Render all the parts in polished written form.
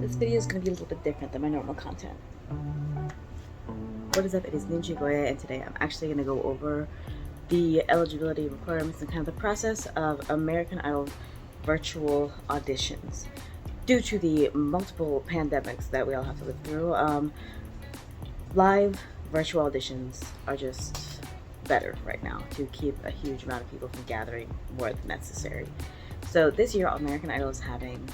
This video is going to be a little bit different than my normal content. What is up? It is Nunchi Goya, and today I'm actually going to go over the eligibility requirements and kind of the process of American Idol virtual auditions. Due to the multiple pandemics that we all have to live through, live virtual auditions are just better right now to keep a huge amount of people from gathering more than necessary. So this year, American Idol is having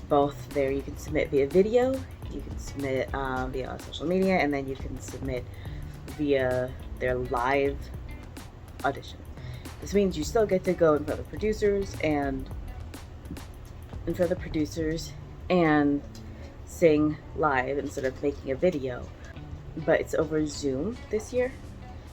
both there. You can submit via video, you can submit via social media, and then you can submit via their live audition. This means you still get to go in front of producers and sing live instead of making a video, but it's over Zoom this year.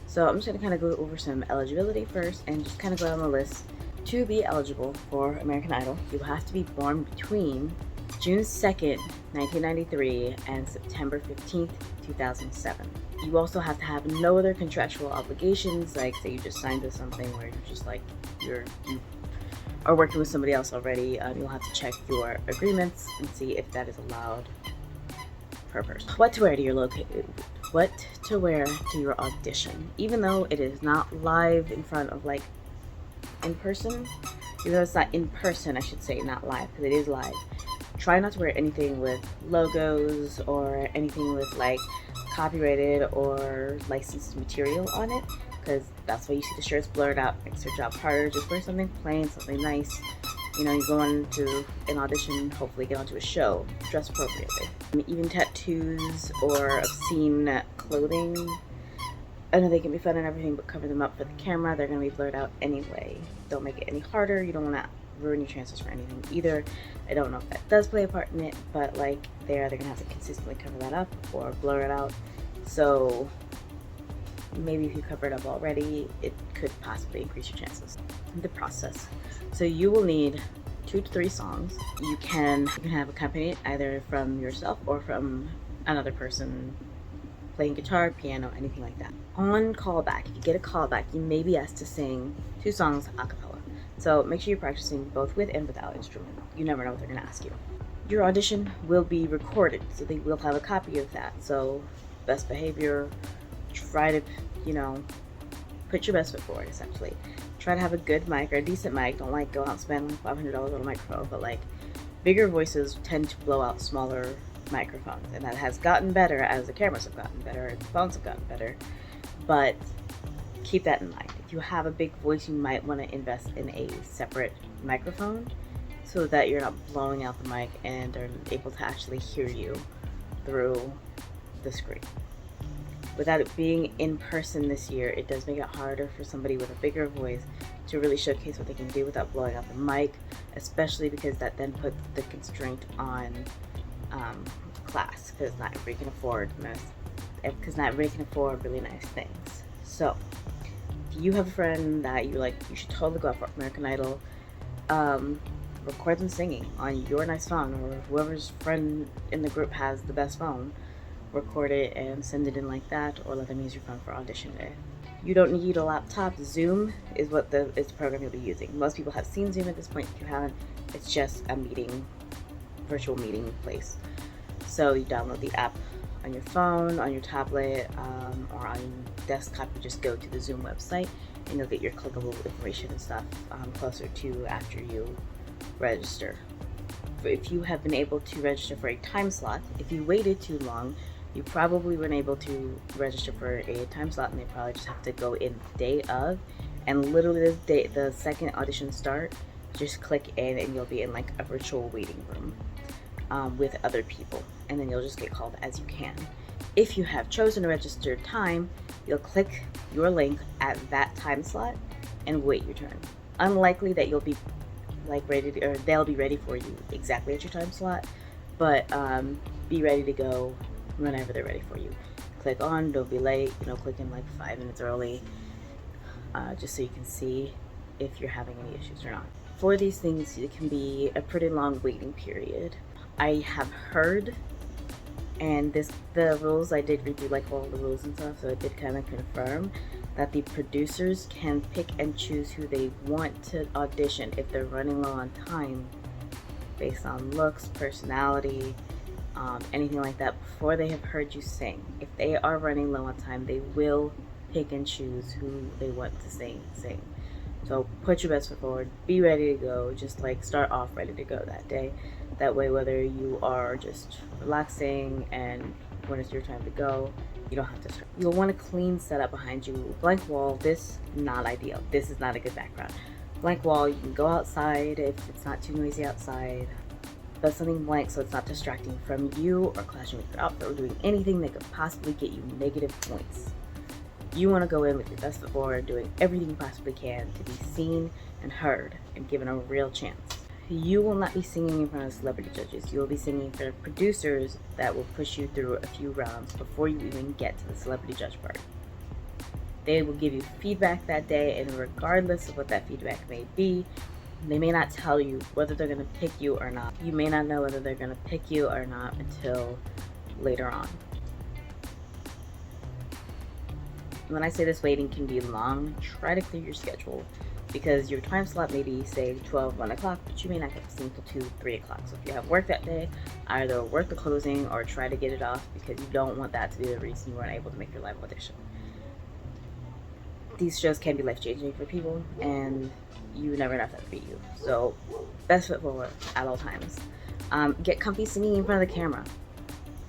So I'm just going to kind of go over some eligibility first and just kind of go down the list. To be eligible for American Idol, you have to be born between June 2nd, 1993 and September 15th, 2007. You also have to have no other contractual obligations, like say you just signed to something where you're just like, you are working with somebody else already. You'll have to check your agreements and see if that is allowed per person. What to wear to your audition. Even though it is not live in front of in person, even though it's not in person, I should say, not live, because it is live. Try not to wear anything with logos or anything with copyrighted or licensed material on it, because that's why you see the shirts blurred out. Makes your job harder. Just wear something plain, something nice. You know, you go into an audition, hopefully get onto a show, dress appropriately. Even tattoos or obscene clothing, I know they can be fun and everything, but cover them up for the camera. They're going to be blurred out anyway. Don't make it any harder. You don't want to ruin your chances for anything either. I don't know if that does play a part in it, but they're going to have to consistently cover that up or blur it out. So maybe if you cover it up already, it could possibly increase your chances. The process. So you will need 2 to 3 songs. You can have accompanied either from yourself or from another person playing guitar, piano, anything like that. On callback, if you get a callback, you may be asked to sing 2 songs a cappella. So make sure you're practicing both with and without instrument. You never know what they're going to ask you. Your audition will be recorded, so they will have a copy of that. So best behavior, try to, put your best foot forward, essentially. Try to have a good mic or a decent mic. Don't go out and spend $500 on a microphone, but bigger voices tend to blow out smaller microphones, and that has gotten better as the cameras have gotten better and the phones have gotten better, but keep that in mind. If you have a big voice, you might want to invest in a separate microphone so that you're not blowing out the mic and are able to actually hear you through the screen. Without it being in person this year, it does make it harder for somebody with a bigger voice to really showcase what they can do without blowing out the mic, especially because that then puts the constraint on class, because not everybody can afford really nice things. So if you have a friend that you should totally go out for American Idol, record them singing on your nice phone, or whoever's friend in the group has the best phone. Record it and send it in like that, or let them use your phone for audition day. You don't need a laptop. Zoom is the program you'll be using. Most people have seen Zoom at this point. If you haven't, it's just a virtual meeting place. So you download the app on your phone, on your tablet, or on your desktop. You just go to the Zoom website and you'll get your clickable information and stuff closer to after you register. If you have been able to register for a time slot, if you waited too long, you probably weren't able to register for a time slot, and they probably just have to go in the day of, and literally the second audition start, just click in and you'll be in a virtual waiting room with other people, and then you'll just get called as you can. If you have chosen a registered time, you'll click your link at that time slot and wait your turn. Unlikely that you'll be ready or they'll be ready for you exactly at your time slot, but be ready to go whenever they're ready for you. Click on, don't be late, click in 5 minutes early, just so you can see if you're having any issues or not. For these things, it can be a pretty long waiting period. I have heard, and the rules, I did read through all the rules and stuff, so I did kind of confirm that the producers can pick and choose who they want to audition if they're running low on time based on looks, personality, anything like that before they have heard you sing. If they are running low on time, they will pick and choose who they want to sing. So put your best foot forward, be ready to go, just like start off ready to go that day. That way, whether you are just relaxing and when it's your time to go, you don't have to start. You'll want a clean setup behind you. Blank wall, this not ideal. This is not a good background. Blank wall, you can go outside if it's not too noisy outside, but something blank so it's not distracting from you or clashing with your outfit or doing anything that could possibly get you negative points. You want to go in with your best foot forward, doing everything you possibly can to be seen and heard and given a real chance. You will not be singing in front of celebrity judges. You will be singing for producers that will push you through a few rounds before you even get to the celebrity judge part. They will give you feedback that day, and regardless of what that feedback may be, they may not tell you whether they're going to pick you or not. You may not know whether they're going to pick you or not until later on. When I say this waiting can be long, try to clear your schedule, because your time slot may be, say, 12, 1 o'clock, but you may not get to sing till 2, 3 o'clock. So if you have work that day, either work the closing or try to get it off, because you don't want that to be the reason you weren't able to make your live audition. These shows can be life-changing for people, and you never know if that'll be you. So best foot forward at all times. Get comfy singing in front of the camera.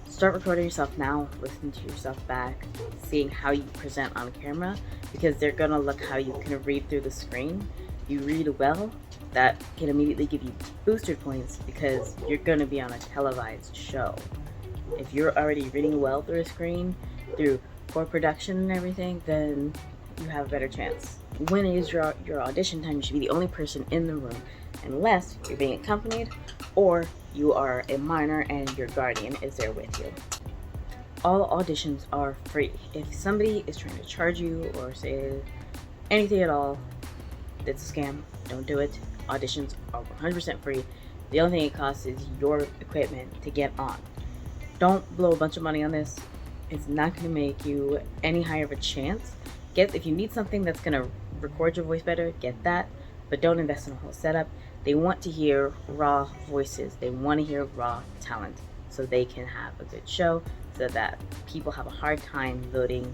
Start recording yourself now, listen to yourself back, seeing how you present on camera, because they're gonna look how you can read through the screen. You read well, that can immediately give you boosted points because you're gonna be on a televised show. If you're already reading well through a screen, through poor production and everything, then you have a better chance. When it is your audition time, you should be the only person in the room, unless you're being accompanied or you are a minor and your guardian is there with you. All auditions are free. If somebody is trying to charge you or say anything at all, it's a scam. Don't do it. Auditions are 100% free. The only thing it costs is your equipment to get on. Don't blow a bunch of money on this. It's not going to make you any higher of a chance. If you need something that's going to record your voice better, get that, but don't invest in a whole setup. They want to hear raw voices. They want to hear raw talent so they can have a good show, so that people have a hard time voting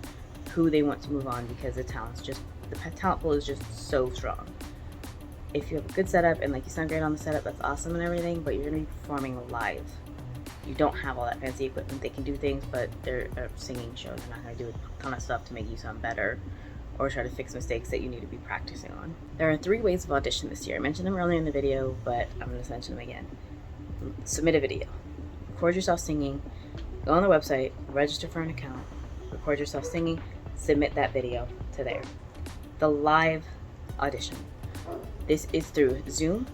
who they want to move on, because the talent pool is just so strong. If you have a good setup and like you sound great on the setup, that's awesome and everything, but you're going to be performing live. You don't have all that fancy equipment. They can do things, but they're a singing show. They're not going to do a ton of stuff to make you sound better or try to fix mistakes that you need to be practicing on. There are 3 ways of audition this year. I mentioned them earlier in the video, but I'm going to mention them again. Submit a video. Record yourself singing. Go on the website, register for an account, record yourself singing, submit that video to there. The live audition. This is through Zoom.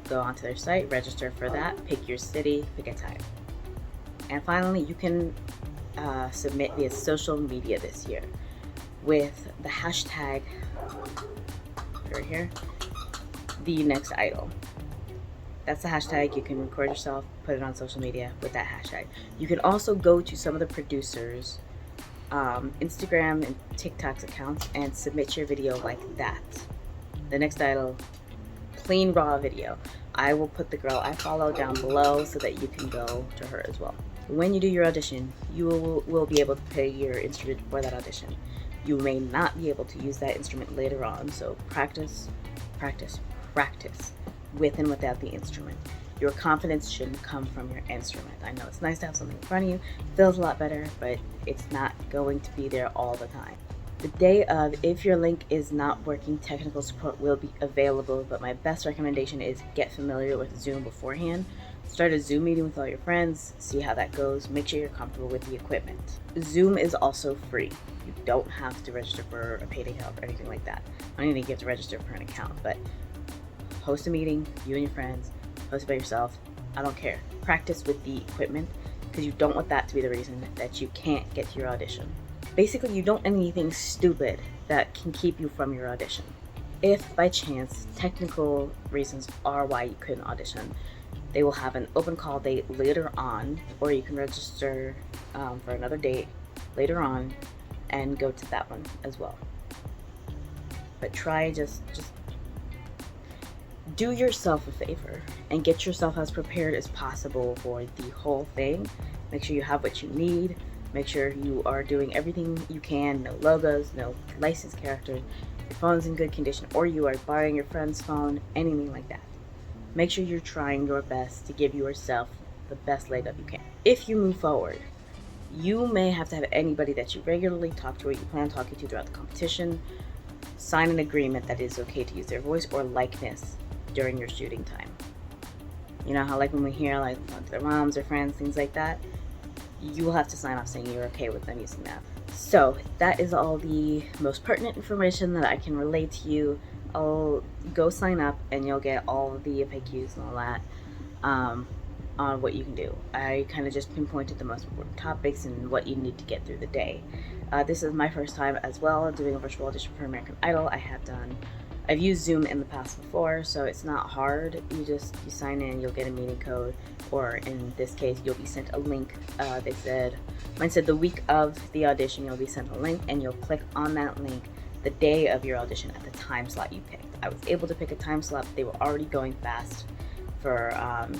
Go onto their site, register for that, pick your city, pick a time. And finally, you can submit via social media this year with the hashtag, right here, the next idol. That's the hashtag. You can record yourself, put it on social media with that hashtag. You can also go to some of the producers' Instagram and TikTok's accounts and submit your video like that. The next idol, clean raw video. I will put the girl I follow down below so that you can go to her as well. When you do your audition, you will be able to play your instrument for that audition. You may not be able to use that instrument later on, so practice, practice, practice with and without the instrument. Your confidence shouldn't come from your instrument. I know it's nice to have something in front of you, feels a lot better, but it's not going to be there all the time. The day of, if your link is not working, technical support will be available, but my best recommendation is get familiar with Zoom beforehand. Start a Zoom meeting with all your friends, see how that goes, make sure you're comfortable with the equipment. Zoom is also free. You don't have to register for a paid account or anything like that. I don't even think you have to register for an account, but host a meeting, you and your friends, host it by yourself, I don't care. Practice with the equipment, because you don't want that to be the reason that you can't get to your audition. Basically, you don't want anything stupid that can keep you from your audition. If by chance technical reasons are why you couldn't audition, they will have an open call date later on, or you can register for another date later on and go to that one as well. But try just do yourself a favor and get yourself as prepared as possible for the whole thing. Make sure you have what you need. Make sure you are doing everything you can. No logos, no licensed characters, your phone's in good condition, or you are borrowing your friend's phone, anything like that. Make sure you're trying your best to give yourself the best leg up you can. If you move forward, you may have to have anybody that you regularly talk to or you plan on talking to throughout the competition sign an agreement that it is okay to use their voice or likeness during your shooting time. You know how like when we hear like their moms or friends, things like that, you will have to sign off saying you're okay with them using that. So that is all the most pertinent information that I can relate to you. I'll go sign up and you'll get all of the FAQs and all that on what you can do. I kind of just pinpointed the most important topics and what you need to get through the day. This is my first time as well doing a virtual audition for American Idol. I've used Zoom in the past before, so it's not hard. You sign in, you'll get a meeting code, or in this case, you'll be sent a link. Mine said the week of the audition, you'll be sent a link, and you'll click on that link the day of your audition at the time slot you picked. I was able to pick a time slot, but they were already going fast for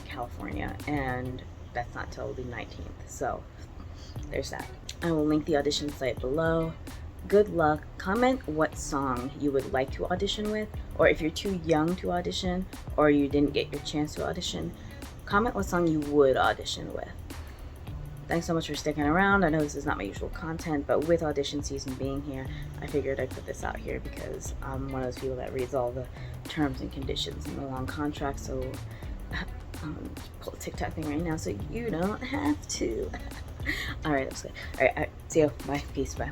California, and that's not till the 19th. So there's that. I will link the audition site below. Good luck. Comment what song you would like to audition with, or if you're too young to audition or you didn't get your chance to audition, comment what song you would audition with. Thanks so much for sticking around. I know this is not my usual content, but with audition season being here, I figured I'd put this out here because I'm one of those people that reads all the terms and conditions in the long contract, so pull a TikTok thing right now so you don't have to. Alright, that's good. Alright, see you. Bye. Peace. Bye.